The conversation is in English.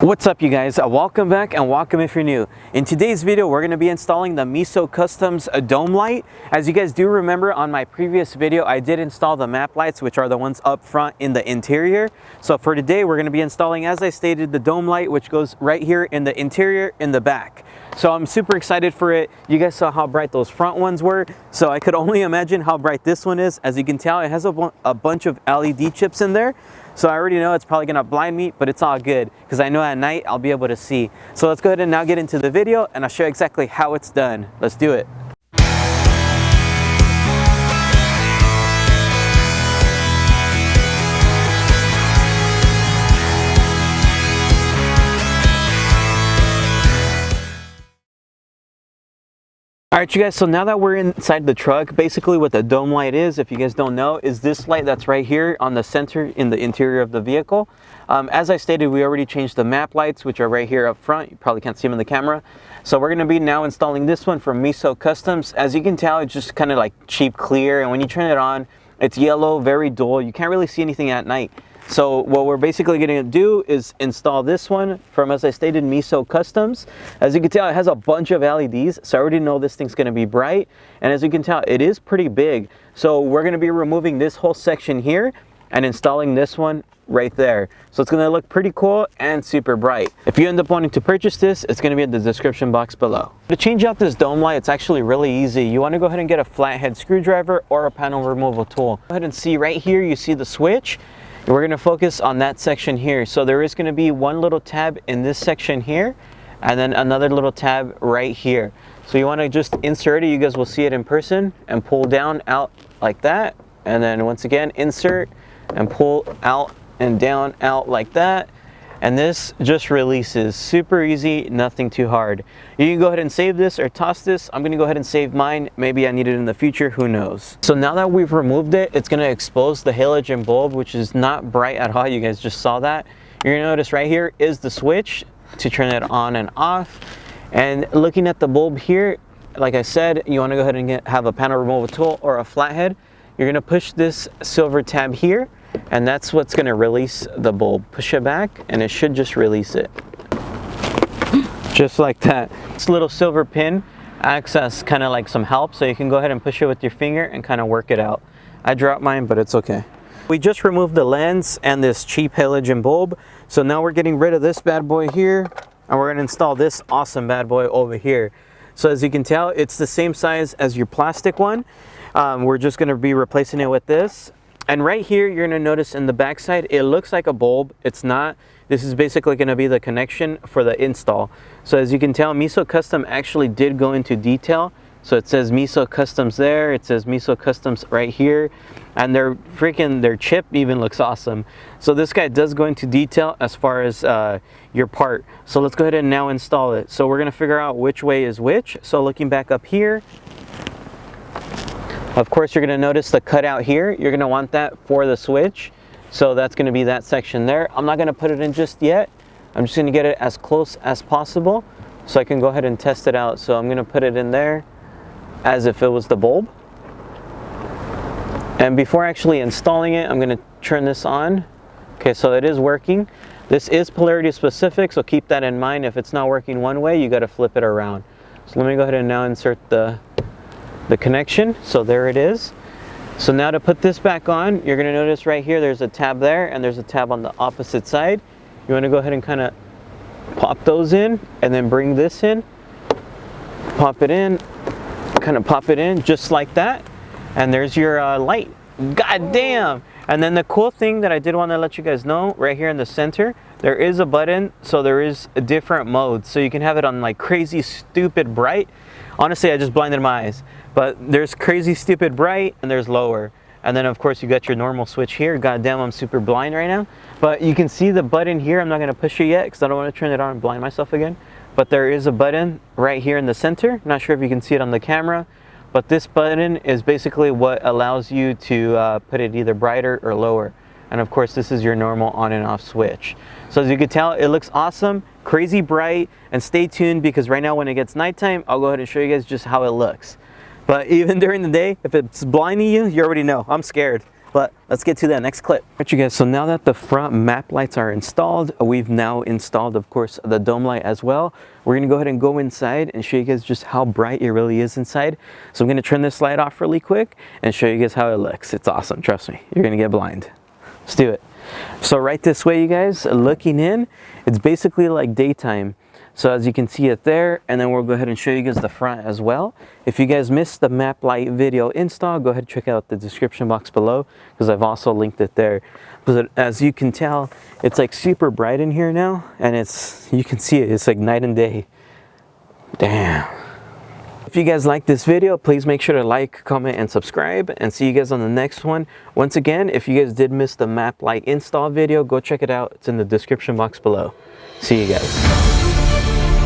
What's up you guys, welcome back and welcome if you're new. In today's video we're going to be installing the Meso Customs dome light. As you guys do remember, on my previous video I did install the map lights, which are the ones up front in the interior. So for today we're going to be installing, as I stated, the dome light, which goes right here in the interior in the back. So I'm super excited for it. You guys saw how bright those front ones were, so I could only imagine how bright this one is. As you can tell, it has a bunch of LED chips in there. So I already know it's probably gonna blind me, but it's all good because I know at night I'll be able to see. So let's go ahead and now get into the video and I'll show you exactly how it's done. Let's do it. Alright you guys, so now that we're inside the truck, basically what the dome light is, if you guys don't know, is this light that's right here on the center in the interior of the vehicle. As I stated, we already changed the map lights, which are right here up front. You probably can't see them in the camera. So we're going to be now installing this one from Meso Customs. As you can tell, it's just kind of like cheap clear, and when you turn it on, it's yellow, very dull. You can't really see anything at night. So what we're basically going to do is install this one from, as I stated, Meso Customs. As you can tell, it has a bunch of LEDs, so I already know this thing's going to be bright. And as you can tell, it is pretty big. So we're going to be removing this whole section here and installing this one right there. So it's going to look pretty cool and super bright. If you end up wanting to purchase this, it's going to be in the description box below. To change out this dome light, it's actually really easy. You want to go ahead and get a flathead screwdriver or a panel removal tool. Go ahead and see right here, you see the switch. We're going to focus on that section here. So there is going to be one little tab in this section here and then another little tab right here. So you want to just insert it. You guys will see it in person and pull down out like that. And then once again, insert and pull out and down out like that. And this just releases. Super easy, nothing too hard. You can go ahead and save this or toss this. I'm going to go ahead and save mine. Maybe I need it in the future, who knows. So now that we've removed it, it's going to expose the halogen bulb, which is not bright at all. You guys just saw that. You're going to notice right here is the switch to turn it on and off. And looking at the bulb here, like I said, you want to go ahead and have a panel removal tool or a flathead. You're going to push this silver tab here, and that's what's going to release the bulb. Push it back and it should just release it. Just like that. This little silver pin acts as kind of like some help, so you can go ahead and push it with your finger and kind of work it out. I dropped mine, but it's okay. We just removed the lens and this cheap halogen bulb, so now we're getting rid of this bad boy here and we're going to install this awesome bad boy over here. So as you can tell, it's the same size as your plastic one. We're just going to be replacing it with this. And right here, you're going to notice in the back side, it looks like a bulb. It's not. This is basically going to be the connection for the install. So as you can tell, Meso Custom actually did go into detail. So it says Meso Customs there. It says Meso Customs right here. And their chip even looks awesome. So this guy does go into detail as far as your part. So let's go ahead and now install it. So we're going to figure out which way is which. So looking back up here, of course, you're going to notice the cutout here. You're going to want that for the switch. So that's going to be that section there. I'm not going to put it in just yet. I'm just going to get it as close as possible so I can go ahead and test it out. So I'm going to put it in there as if it was the bulb. And before actually installing it, I'm going to turn this on. Okay, so it is working. This is polarity specific, so keep that in mind. If it's not working one way, you got to flip it around. So let me go ahead and now insert the connection. So there it is. So now to put this back on, you're going to notice right here there's a tab there and there's a tab on the opposite side. You want to go ahead and kind of pop those in and then bring this in, pop it in, kind of pop it in just like that, and there's your light. God damn! And then the cool thing that I did want to let you guys know, right here in the center, there is a button, so there is a different mode. So you can have it on like crazy stupid bright. Honestly, I just blinded my eyes. But there's crazy stupid bright and there's lower. And then of course you got your normal switch here. God damn, I'm super blind right now. But you can see the button here. I'm not going to push it yet because I don't want to turn it on and blind myself again. But there is a button right here in the center. Not sure if you can see it on the camera. But this button is basically what allows you to put it either brighter or lower. And of course this is your normal on and off switch. So as you can tell, it looks awesome, crazy bright, and stay tuned because right now when it gets nighttime, I'll go ahead and show you guys just how it looks. But even during the day, if it's blinding you, you already know, I'm scared. But let's get to that next clip. All right, you guys, so now that the front map lights are installed, we've now installed, of course, the dome light as well. We're gonna go ahead and go inside and show you guys just how bright it really is inside. So I'm gonna turn this light off really quick and show you guys how it looks. It's awesome, trust me, you're gonna get blind. Let's do it. So right this way, you guys, looking in, it's basically like daytime. So as you can see it there, and then we'll go ahead and show you guys the front as well. If you guys missed the map light video install, go ahead and check out the description box below because I've also linked it there. But as you can tell, it's like super bright in here now, and you can see it, it's like night and day. Damn. If you guys like this video, please make sure to like, comment, and subscribe, and see you guys on the next one. Once again, if you guys did miss the map light install video, go check it out. It's in the description box below. See you guys.